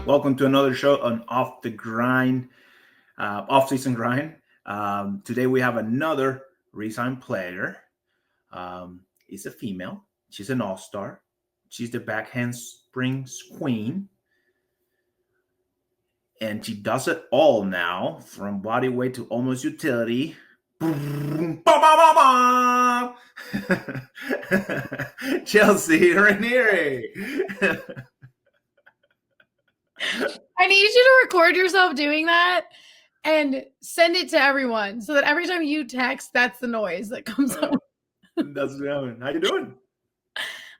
Welcome to another show on Off the Grind, off-season grind. Today we have another re-signed player. It's a female. She's an all-star. She's the back handsprings queen. And she does it all now, from bodyweight to almost utility. Chelsea Raineri. I need you to record yourself doing that and send it to everyone so that every time you text, that's the noise that comes up. That's what happened. How you doing?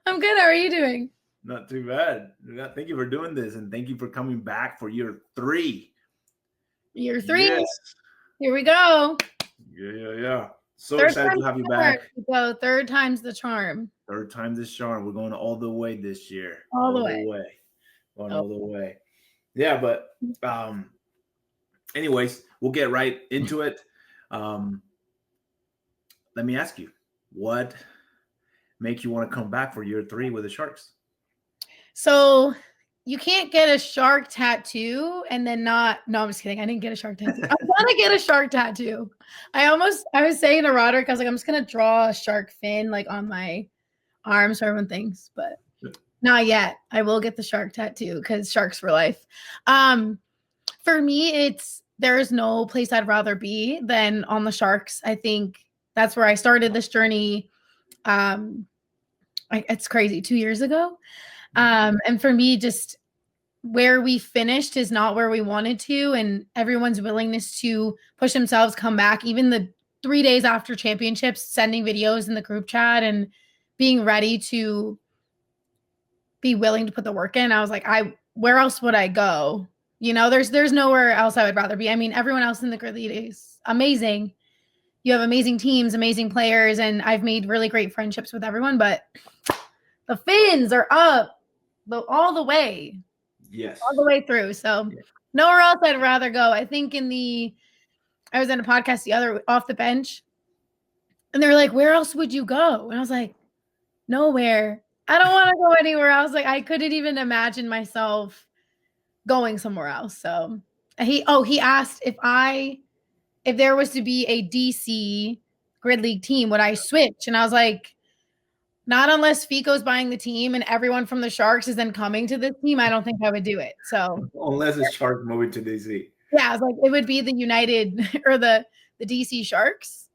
I'm good. How are you doing? Not too bad. Thank you for doing this, and thank you for coming back for year 3. Year 3. Yes. Here we go. Yeah. So excited to have you back. So 3rd time's the charm. 3rd time's the charm. We're going all the way this year. All the way. Going all the way. Yeah, but anyways, we'll get right into it. Let me ask you, what make you want to come back for year 3 with the Sharks? So you can't get a shark tattoo and then not. No, I'm just kidding. I didn't get a shark tattoo. I want to get a shark tattoo. I was saying to Roderick, I was like, I'm just gonna draw a shark fin like on my arm so everyone thinks, but not yet. I will get the shark tattoo because sharks for life. For me, there's no place I'd rather be than on the Sharks. I think that's where I started this journey. It's crazy, 2 years ago. And for me, just where we finished is not where we wanted to, and everyone's willingness to push themselves, come back, even the 3 days after championships, sending videos in the group chat and being ready to be willing to put the work in. I was like, where else would I go? You know, there's nowhere else I would rather be. I mean, everyone else in the grid league is amazing. You have amazing teams, amazing players, and I've made really great friendships with everyone, but the fins are up all the way. Yes. All the way through. So nowhere else I'd rather go. I think I was in a podcast off the bench, and they were like, where else would you go? And I was like, nowhere. I don't want to go anywhere else. Like, I couldn't even imagine myself going somewhere else. So he asked if there was to be a DC grid league team, would I switch? And I was like, not unless Fico's buying the team and everyone from the Sharks is then coming to this team. I don't think I would do it. So unless it's Sharks moving to DC. Yeah, I was like, it would be the United or the DC Sharks.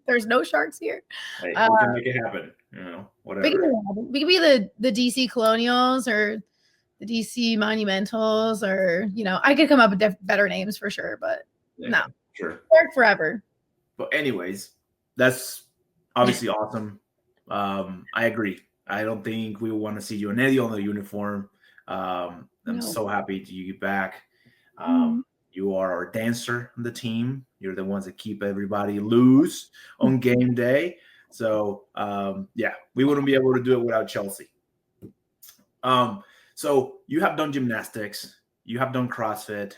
There's no Sharks here. Hey, we can make it happen. You know, whatever. We could be the DC Colonials or the DC Monumentals, or, you know, I could come up with better names for sure, but no. Sure. Shark forever. But anyways, that's obviously awesome. I agree. I don't think we want to see you in any other uniform. I'm so happy to you get back. You are our dancer on the team. You're the ones that keep everybody loose on game day. So, we wouldn't be able to do it without Chelsea. So you have done gymnastics. You have done CrossFit.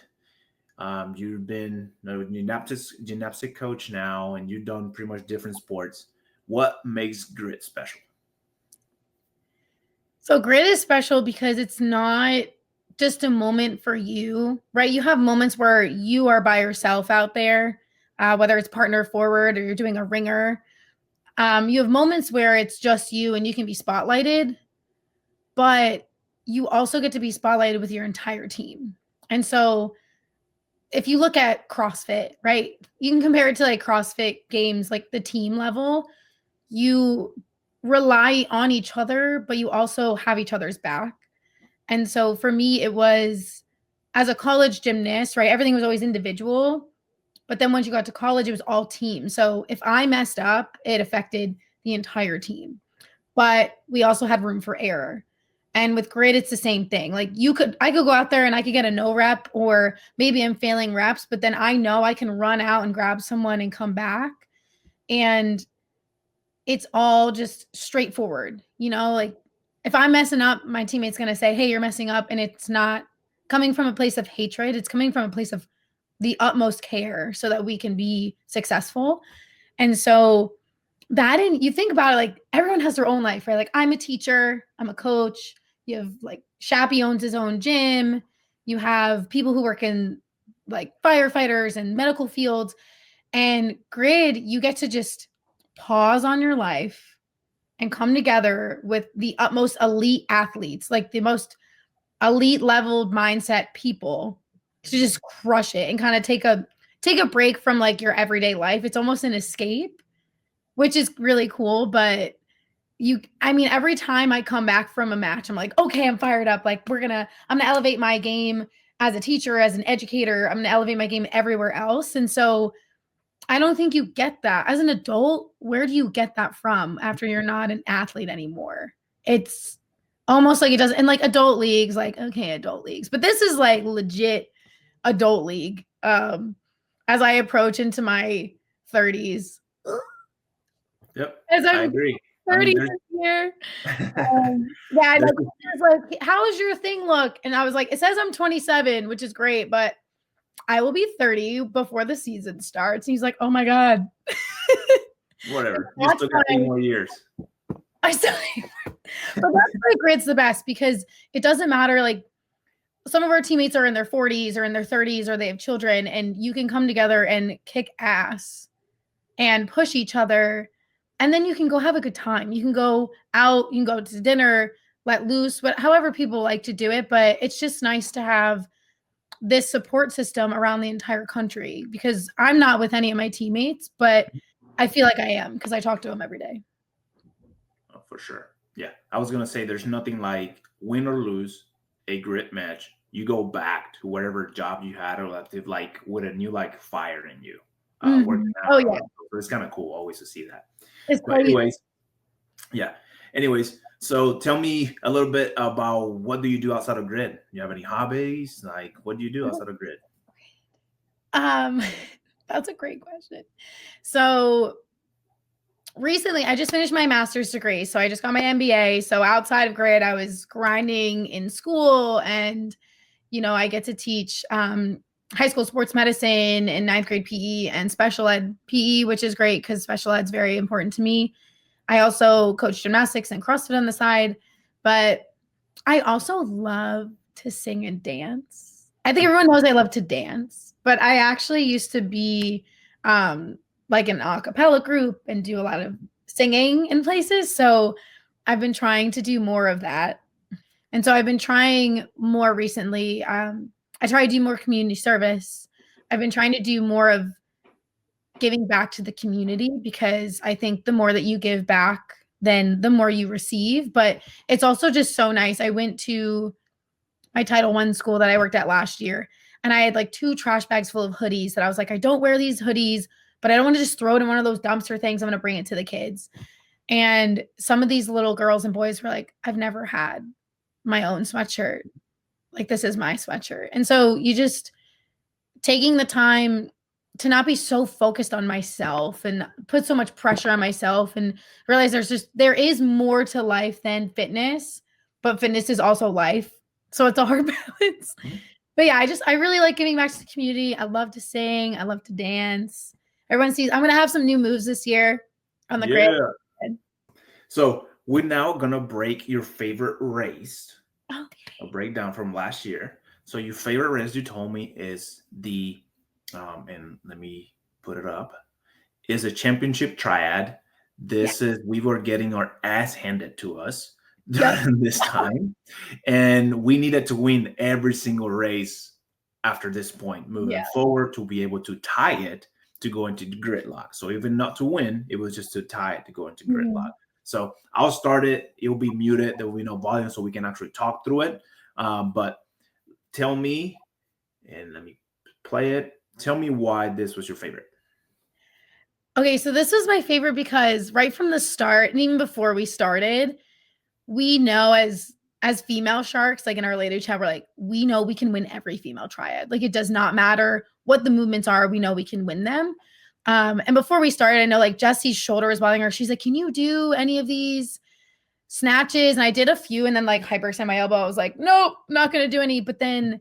You've been a gymnastic coach now, and you've done pretty much different sports. What makes grit special? So grit is special because it's not just a moment for you, right? You have moments where you are by yourself out there, whether it's partner forward or you're doing a ringer. You have moments where it's just you and you can be spotlighted, but you also get to be spotlighted with your entire team. And so if you look at CrossFit, right, you can compare it to like CrossFit games, like the team level. You rely on each other, but you also have each other's back. And so for me, it was, as a college gymnast, right, everything was always individual. But then once you got to college, it was all team. So if I messed up, it affected the entire team. But we also had room for error. And with grit, it's the same thing. Like I could go out there and I could get a no rep, or maybe I'm failing reps, but then I know I can run out and grab someone and come back. And it's all just straightforward. You know, like if I'm messing up, my teammate's going to say, hey, you're messing up. And it's not coming from a place of hatred. It's coming from a place of the utmost care so that we can be successful. And so that, and you think about it, like everyone has their own life, right? Like I'm a teacher, I'm a coach. You have like Shappy owns his own gym. You have people who work in like firefighters and medical fields. And grid, you get to just pause on your life and come together with the utmost elite athletes, like the most elite level mindset people to just crush it and kind of take a break from like your everyday life. It's almost an escape, which is really cool. But every time I come back from a match, I'm like, okay, I'm fired up. Like I'm gonna elevate my game as a teacher, as an educator. I'm gonna elevate my game everywhere else. And so I don't think you get that as an adult. Where do you get that from after you're not an athlete anymore? It's almost like it doesn't. And like adult leagues, like, okay, adult leagues, but this is like legit adult league. As I approach into my 30s. Yep. As I agree. 30 this year. Yeah, like, was like, how does your thing look? And I was like, it says I'm 27, which is great, but I will be 30 before the season starts. And he's like, oh my God. Whatever. You still got 8 more years. I still, but that's why grid's the best, because it doesn't matter. Like some of our teammates are in their 40s or in their 30s, or they have children, and you can come together and kick ass and push each other. And then you can go have a good time. You can go out, you can go to dinner, let loose, however people like to do it. But it's just nice to have this support system around the entire country, because I'm not with any of my teammates, but I feel like I am because I talk to them every day. Oh, for sure. Yeah. I was going to say there's nothing like win or lose a grit match. You go back to whatever job you had, or like with a new like fire in you. Working out. Oh yeah. So it's kind of cool always to see that. But anyways, yeah. Anyways, so tell me a little bit about what do you do outside of grid? You have any hobbies? Like, what do you do outside of grid? That's a great question. So recently, I just finished my master's degree. So I just got my MBA. So outside of grid, I was grinding in school, and I get to teach high school sports medicine and 9th grade PE and special ed PE, which is great because special ed is very important to me. I also coach gymnastics and CrossFit on the side, but I also love to sing and dance. I think everyone knows I love to dance, but I actually used to be like an a cappella group and do a lot of singing in places. So I've been trying to do more of that. And so I've been trying more recently. I try to do more community service. I've been trying to do more of giving back to the community, because I think the more that you give back, then the more you receive. But it's also just so nice. I went to my Title I school that I worked at last year, and I had like 2 trash bags full of hoodies that I was like, I don't wear these hoodies, but I don't want to just throw it in one of those dumpster things. I'm going to bring it to the kids. And some of these little girls and boys were like, I've never had my own sweatshirt. Like, this is my sweatshirt. And so you just taking the time to not be so focused on myself and put so much pressure on myself, and realize there is more to life than fitness, but fitness is also life. So it's a hard balance. But yeah, I really like giving back to the community. I love to sing. I love to dance. Everyone sees I'm going to have some new moves this year on the grid. So we're now going to break your favorite race. Okay. A breakdown from last year. So your favorite race, you told me, is the and let me put it up, is a championship triad. We were getting our ass handed to us during this time, and we needed to win every single race after this point moving forward to be able to tie it to go into gridlock. So even not to win, it was just to tie it to go into gridlock. So I'll start it. It'll be muted. There will be no volume, so we can actually talk through it. But tell me, and let me play it. Tell me why this was your favorite. Okay, so this was my favorite because right from the start, and even before we started, we know as female Sharks, like in our later chat, we're like, we know we can win every female triad. Like, it does not matter what the movements are. We know we can win them. And before we started, I know like Jessie's shoulder was bothering her. She's like, can you do any of these snatches? And I did a few, and then like hyperextend my elbow. I was like, nope, not going to do any. But then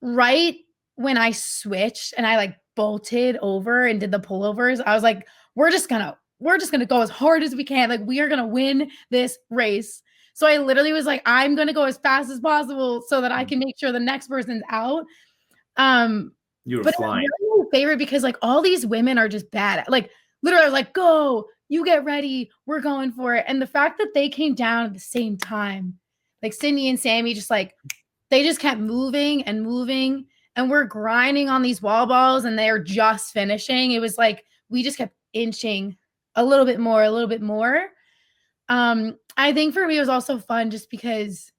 right when I switched and I like bolted over and did the pullovers, I was like, we're just going to go as hard as we can. Like, we are going to win this race. So I literally was like, I'm going to go as fast as possible so that I can make sure the next person's out. You were But flying. it's really my favorite because like all these women are just bad. Like literally I was like, go, you get ready. We're going for it. And the fact that they came down at the same time, like Sydney and Sammy, just like, they just kept moving and moving, and we're grinding on these wall balls and they're just finishing. It was like, we just kept inching a little bit more, a little bit more. I think for me, it was also fun just because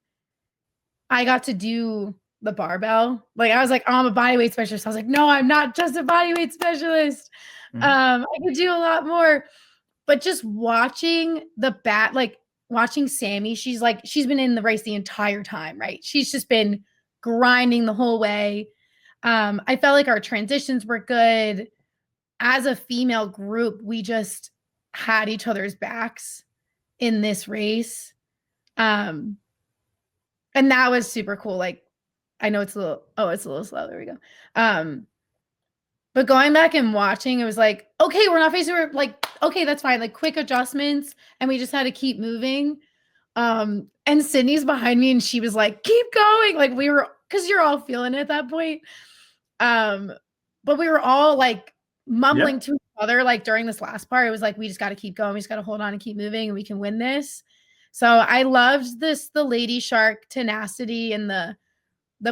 I got to do the barbell. Like I was like, oh, I'm a bodyweight specialist. I was like, no, I'm not just a bodyweight specialist. I could do a lot more. But just watching watching Sammy, she's been in the race the entire time, right? She's just been grinding the whole way. I felt like our transitions were good. As a female group, we just had each other's backs in this race. And that was super cool. Like, I know it's a little slow. There we go. But going back and watching, it was like, okay, we're not facing, we're like, okay, that's fine. Like quick adjustments. And we just had to keep moving. And Sydney's behind me and she was like, keep going. Like cause you're all feeling it at that point. But we were all like mumbling to each other, like during this last part, it was like, we just got to keep going. We just got to hold on and keep moving and we can win this. So I loved the Lady Shark tenacity and the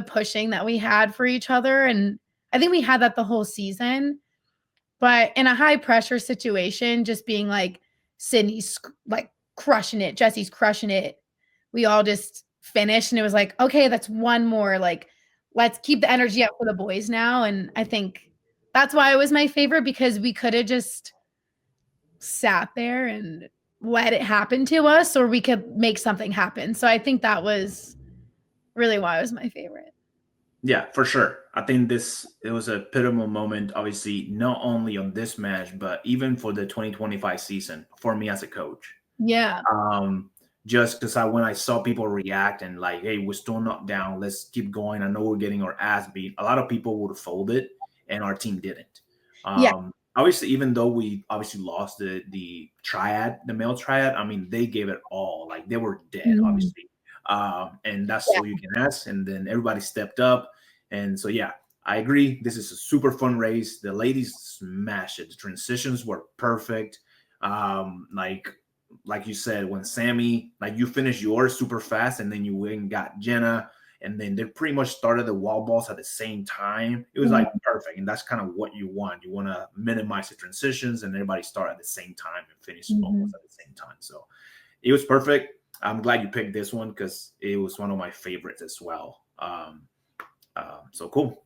pushing that we had for each other. And I think we had that the whole season, but in a high pressure situation, just being like Sydney's like crushing it, Jesse's crushing it. We all just finished and it was like, okay, that's one more, like, let's keep the energy up for the boys now. And I think that's why it was my favorite, because we could have just sat there and let it happen to us, or we could make something happen. So I think that was really why it was my favorite. Yeah, for sure. I think it was a pivotal moment, obviously, not only on this match, but even for the 2025 season for me as a coach. Yeah. Just because when I saw people react and like, hey, we're still not down, let's keep going. I know we're getting our ass beat. A lot of people would have folded, and our team didn't. Obviously, even though we obviously lost the triad, the male triad, I mean, they gave it all. Like they were dead, obviously. And that's all you can ask. And then everybody stepped up. And so, yeah, I agree. This is a super fun race. The ladies smashed it. The transitions were perfect. Like you said, when Sammy, like you finished yours super fast and then you went and got Jenna, and then they pretty much started the wall balls at the same time. It was like perfect. And that's kind of what you want. You want to minimize the transitions and everybody start at the same time and finish almost at the same time. So it was perfect. I'm glad you picked this one because it was one of my favorites as well. So cool.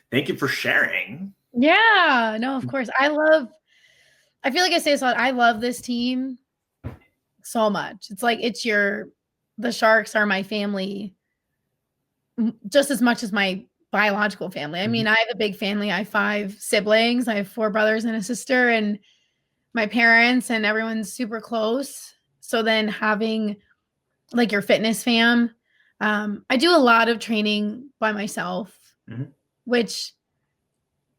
Thank you for sharing. Yeah, no, of course. I feel like I say this a lot. I love this team so much. It's like, the Sharks are my family just as much as my biological family. I mean, I have a big family. I have 5 siblings. I have 4 brothers and a sister, and my parents, and everyone's super close. So then having like your fitness fam, I do a lot of training by myself, which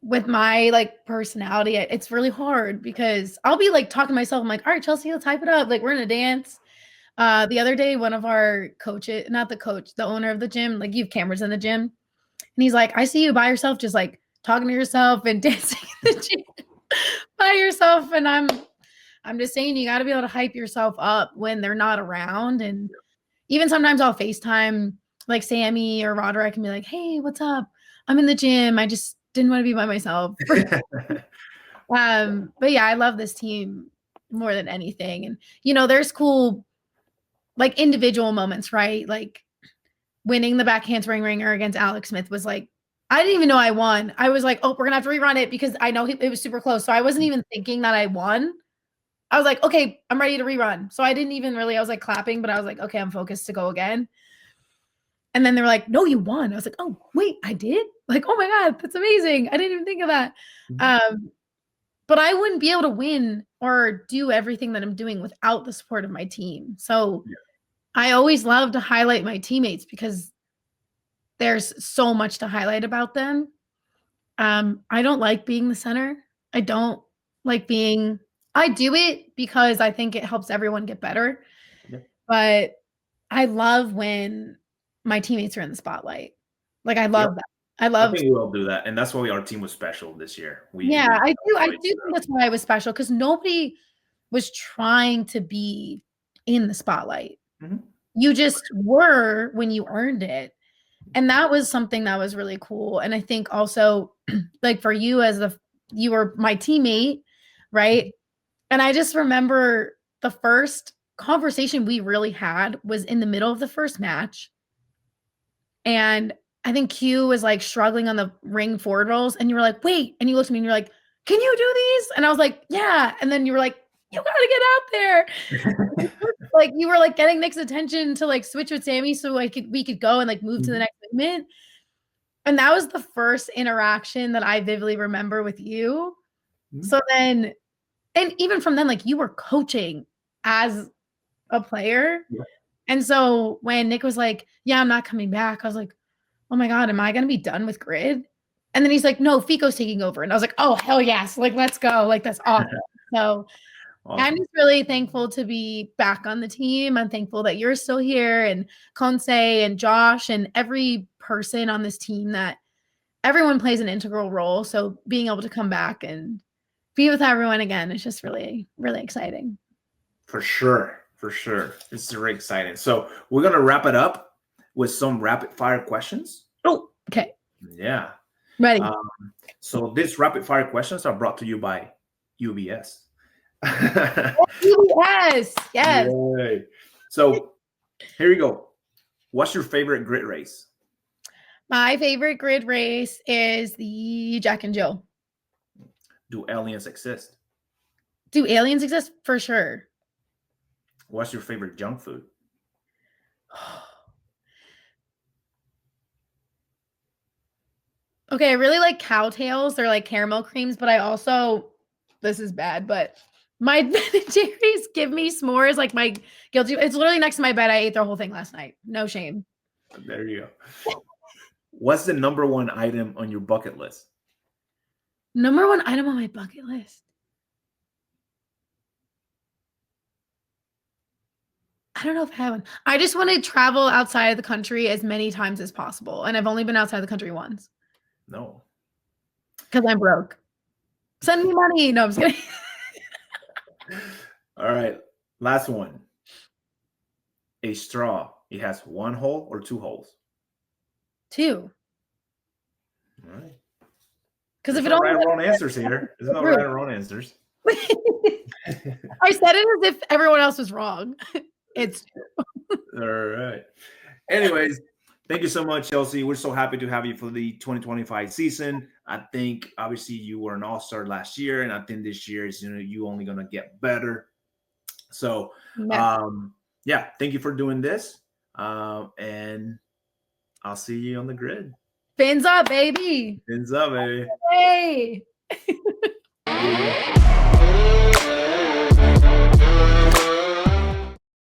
with my like personality, it's really hard because I'll be like talking to myself. I'm like, all right, Chelsea, let's hype it up. Like we're in a dance. The other day, one of our coaches, not the coach, the owner of the gym, like you have cameras in the gym. And he's like, I see you by yourself, just like talking to yourself and dancing in the gym by yourself. And I'm just saying, you got to be able to hype yourself up when they're not around. And even sometimes I'll FaceTime like Sammy or Roderick and be like, hey, what's up? I'm in the gym. I just didn't want to be by myself. But yeah, I love this team more than anything. And, there's cool, like individual moments, right? Like winning the back handspring ringer against Alex Smith was like, I didn't even know I won. I was like, oh, we're gonna have to rerun it because I know it was super close. So I wasn't even thinking that I won. I was like, okay, I'm ready to rerun. So I didn't even really, I was like clapping, but I was like, okay, I'm focused to go again. And then they were like, no, you won. I was like, oh, wait, I did? Like, oh my God, that's amazing. I didn't even think of that. But I wouldn't be able to win or do everything that I'm doing without the support of my team. So I always love to highlight my teammates because there's so much to highlight about them. I don't like being the center. I don't like I do it because I think it helps everyone get better. But I love when my teammates are in the spotlight. Like I love Yep. that. I I love. think we will do that, and that's why our team was special this year. Yeah, We I do. I enjoyed, do think that's why I was special because nobody was trying to be in the spotlight. Mhm. You just were when you earned it. And that was something that was really cool. And I think also, like for you you were my teammate, right? And I just remember the first conversation we really had was in the middle of the first match. And I think Q was like struggling on the ring forward rolls. And you were like, wait. And you looked at me and you're like, can you do these? And I was like, yeah. And then you were like, you gotta get out there. Like you were like getting Nick's attention to like switch with Sammy so we could go and like move to the next movement. And that was the first interaction that I vividly remember with you. So then, and even from then, like you were coaching as a player. Yeah. And so when Nick was like, yeah, I'm not coming back, I was like, oh my God, am I going to be done with grid? And then he's like, no, Fico's taking over. And I was like, oh, hell yes. Like, let's go. Like, that's awesome. So Awesome. I'm just really thankful to be back on the team. I'm thankful that you're still here and Conce and Josh and every person on this team that everyone plays an integral role. So being able to come back and be with everyone again is just really, really exciting. For sure. For sure. It's very exciting. So we're going to wrap it up with some rapid fire questions. Oh, okay. Yeah. Ready. So these rapid fire questions are brought to you by UBS. Yes. Yes. Yay. So here you go. What's your favorite grid race? My favorite grid race is the Jack and Jill. Do aliens exist? Do aliens exist? For sure. What's your favorite junk food? Okay, I really like cowtails. They're like caramel creams, but I also, this is bad, but my Ben & Jerry's give me s'mores, like my guilty. It's literally next to my bed. I ate the whole thing last night. No shame. There you go. What's the number one item on your bucket list? Number one item on my bucket list. I don't know if I have one. I just want to travel outside of the country as many times as possible. And I've only been outside the country once. No. Because I'm broke. Send me money. No, I'm just kidding. All right. Last one. A straw. It has one hole or two holes? 2. All right. Because if There's it no right only or wrong answers here. There's no right or wrong answers. I said it as if everyone else was wrong. It's all right. Anyways, thank you so much, Chelsea. We're so happy to have you for the 2025 season. I think obviously you were an all-star last year, and I think this year is you only gonna get better. So yeah, thank you for doing this. And I'll see you on the grid. Fins up, baby. Fins up, baby. Hey.